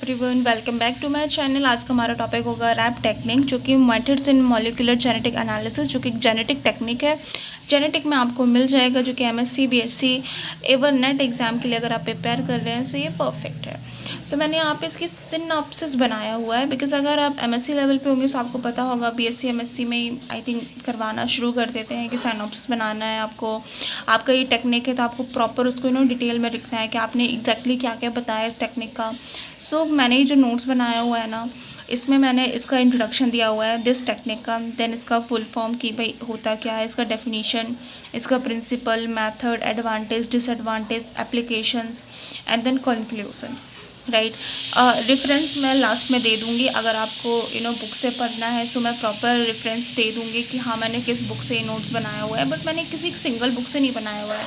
Everyone, welcome back to my channel. आज का हमारा टॉपिक होगा रैप टेक्निक, जो कि methods in molecular genetic analysis, जो कि जेनेटिक टेक्निक है। जेनेटिक में आपको मिल जाएगा, जो कि एमएससी बीएससी एवं नेट एग्ज़ाम के लिए अगर आप प्रिपेयर कर रहे हैं सो ये परफेक्ट है। सो मैंने यहाँ पे इसकी सिनॉप्सिस बनाया हुआ है, बिकॉज अगर आप एमएससी लेवल पे होंगे तो आपको पता होगा बीएससी एमएससी में आई थिंक करवाना शुरू कर देते हैं कि सिनॉप्सिस बनाना है आपको। आपका ये टेक्निक है तो आपको प्रॉपर उसको डिटेल में लिखना है कि आपने एग्जैक्टली क्या क्या बताया इस टेक्निक का। सो मैंने ये जो नोट्स बनाया हुआ है ना, इसमें मैंने इसका इंट्रोडक्शन दिया हुआ है दिस टेक्निक का, देन इसका फुल फॉर्म कि भाई होता क्या है, इसका डेफिनेशन, इसका principle, method, advantage, disadvantage, applications and then conclusion, right. Reference मैं लास्ट में दे दूँगी। अगर आपको बुक से पढ़ना है सो मैं प्रॉपर रेफरेंस दे दूँगी कि हाँ मैंने किस बुक से ये नोट्स बनाया हुआ है, बट मैंने किसी सिंगल बुक से नहीं बनाया हुआ है।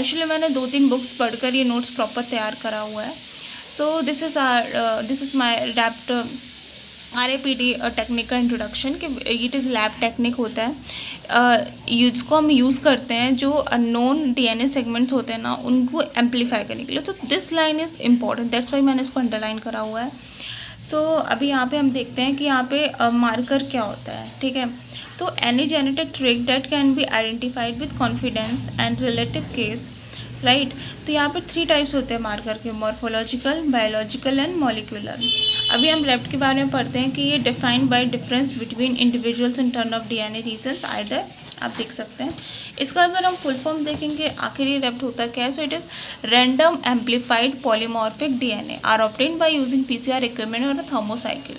एक्चुअली मैंने 2-3 बुक्स पढ़कर ये नोट्स प्रॉपर तैयार करा हुआ है। So this is my wrapped RAPT technique का इंट्रोडक्शन कि इट इज़ लैब टेक्निक होता है। इसको हम यूज़ करते हैं जो अननोन DNA सेगमेंट्स होते हैं ना, उनको एम्पलीफाई करने के लिए। तो this line is important, that's why मैंने इसको अंडरलाइन करा हुआ है। सो अभी यहाँ पे हम देखते हैं कि यहाँ पे मार्कर क्या होता है, ठीक है। तो any genetic trick that can be identified with confidence and relative case, right. तो यहाँ पे 3 टाइप्स होते हैं मार्कर के, मॉर्फोलॉजिकल, बायोलॉजिकल एंड मॉलिक्यूलर। अभी हम रेप्ट के बारे में पढ़ते हैं कि ये defined by difference between individuals in term of DNA regions either, आप देख सकते हैं। इसका अगर हम फुल फॉर्म देखेंगे आखिर ये रेप्ट होता क्या है, so it is random amplified polymorphic DNA are obtained by using PCR equipment और थर्मोसाइकिल।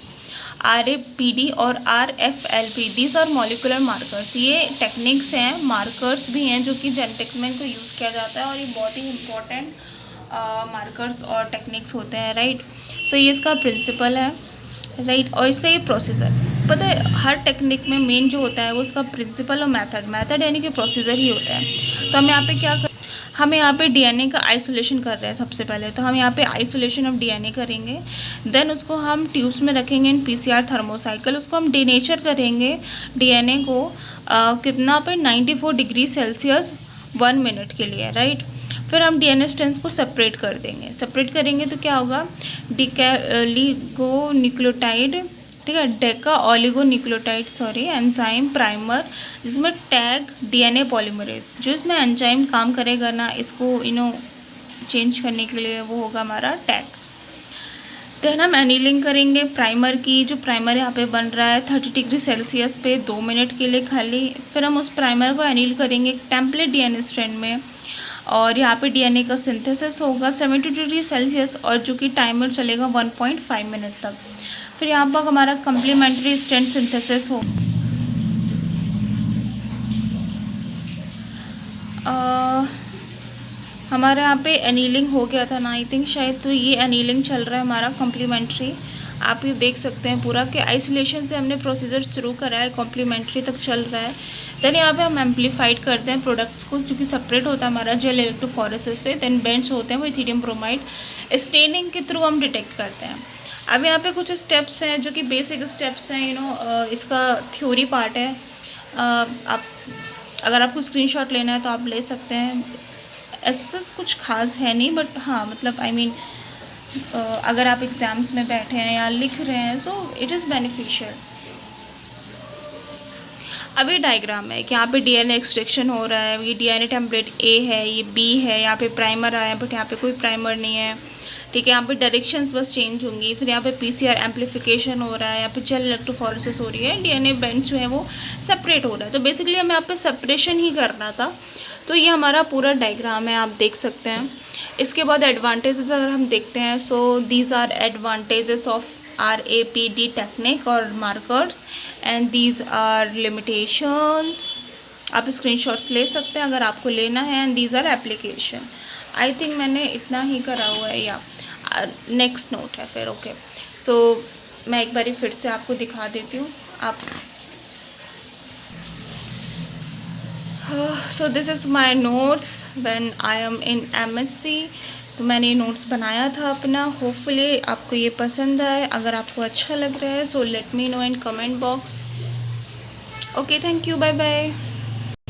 RAPD और RFLP these are molecular markers. ये टेक्निक्स हैं, मार्कर्स भी हैं जो कि जेनेटिक्स में इनको यूज़ किया जाता है, और ये बहुत ही इंपॉर्टेंट मार्कर्स और टेक्निक्स होते हैं, राइट। सो ये इसका प्रिंसिपल है, राइट, और इसका ये प्रोसीजर। पता है हर टेक्निक में मेन जो होता है वो उसका प्रिंसिपल और मेथड यानी कि प्रोसीजर ही होता है। तो हम यहाँ पे हम यहाँ पे DNA का आइसोलेशन कर रहे हैं। सबसे पहले तो हम यहाँ पे आइसोलेशन ऑफ DNA करेंगे, देन उसको हम ट्यूब्स में रखेंगे इन PCR थर्मोसाइकिल। उसको हम डेनेचर करेंगे DNA को कितना पे 94 डिग्री सेल्सियस 1 मिनट के लिए, राइट। फिर हम DNA स्ट्रैंड्स को सेपरेट कर देंगे। सेपरेट करेंगे तो क्या होगा, डिकैलिगोन्यूक्लियोटाइड, ठीक है, डेका ऑलिगोन्यूक्लियोटाइड एंजाइम प्राइमर, जिसमें टैग DNA पॉलीमरेज, जो इसमें एंजाइम काम करेगा ना इसको चेंज करने के लिए, वो होगा हमारा टैग। देन हम एनीलिंग करेंगे प्राइमर की। जो प्राइमर यहाँ पे बन रहा है 30 डिग्री सेल्सियस पे 2 मिनट के लिए खाली। फिर हम उस प्राइमर को एनील करेंगे टेम्पलेट DNA स्ट्रैंड में, और यहाँ पे DNA का सिंथेसिस होगा 70 डिग्री सेल्सियस, और जो कि टाइमर चलेगा 1.5 मिनट तक। फिर यहाँ पर हमारा कम्प्लीमेंट्री स्ट्रैंड सिंथेसिस हो हमारे यहाँ पे एनीलिंग हो गया था ना आई थिंक शायद, तो ये एनीलिंग चल रहा है हमारा कम्प्लीमेंट्री। आप ये देख सकते हैं पूरा कि आइसोलेशन से हमने प्रोसीजर शुरू करा है, कॉम्प्लीमेंट्री तक चल रहा है। देन यहाँ पे हम एम्पलीफाइड करते हैं प्रोडक्ट्स को, जो कि सेपरेट होता है हमारा जेल इलेक्ट्रोफोरेसिस से। देन बेंड्स होते हैं वो इथेरियम ब्रोमाइड, स्टेनिंग के थ्रू हम डिटेक्ट करते हैं। अब यहाँ पे कुछ स्टेप्स हैं जो कि बेसिक स्टेप्स हैं, इसका थ्योरी पार्ट है। आप अगर आपको स्क्रीनशॉट लेना है तो आप ले सकते हैं। ऐसा कुछ खास है नहीं, बट हाँ मतलब आई मीन अगर आप एग्ज़ाम्स में बैठे हैं या लिख रहे हैं सो इट इज़ बेनिफिशियल। अभी डायग्राम है कि यहाँ पे DNA एक्सट्रैक्शन हो रहा है, ये DNA टेम्पलेट A है, ये B है, यहाँ पे प्राइमर आया बट यहाँ पे कोई प्राइमर नहीं है, ठीक है। यहाँ पे डायरेक्शंस बस चेंज होंगी। फिर यहाँ पे PCR एम्पलीफिकेशन हो रहा है, यहाँ पे जेल इलेक्ट्रोफोरेसिस हो रही है, DNA बेंड जो है वो सेपरेट हो रहा है। तो बेसिकली हमें यहाँ पे सेपरेशन ही करना था। तो ये हमारा पूरा डायग्राम है, आप देख सकते हैं। इसके बाद एडवांटेजेस अगर हम देखते हैं, so these are advantages of RAPD technique और markers, and these are limitations. आप स्क्रीनशॉट्स ले सकते हैं अगर आपको लेना है, and these are application. I think मैंने इतना ही करा हुआ है, या नेक्स्ट नोट है फिर, ओके। सो मैं एक बारी फिर से आपको दिखा देती हूँ। आप so this is my notes when I am in MSc। तो मैंने ये नोट्स बनाया था अपना। होपफुली आपको ये पसंद आए। अगर आपको अच्छा लग रहा है so let me know in comment box. Okay, thank you, bye bye.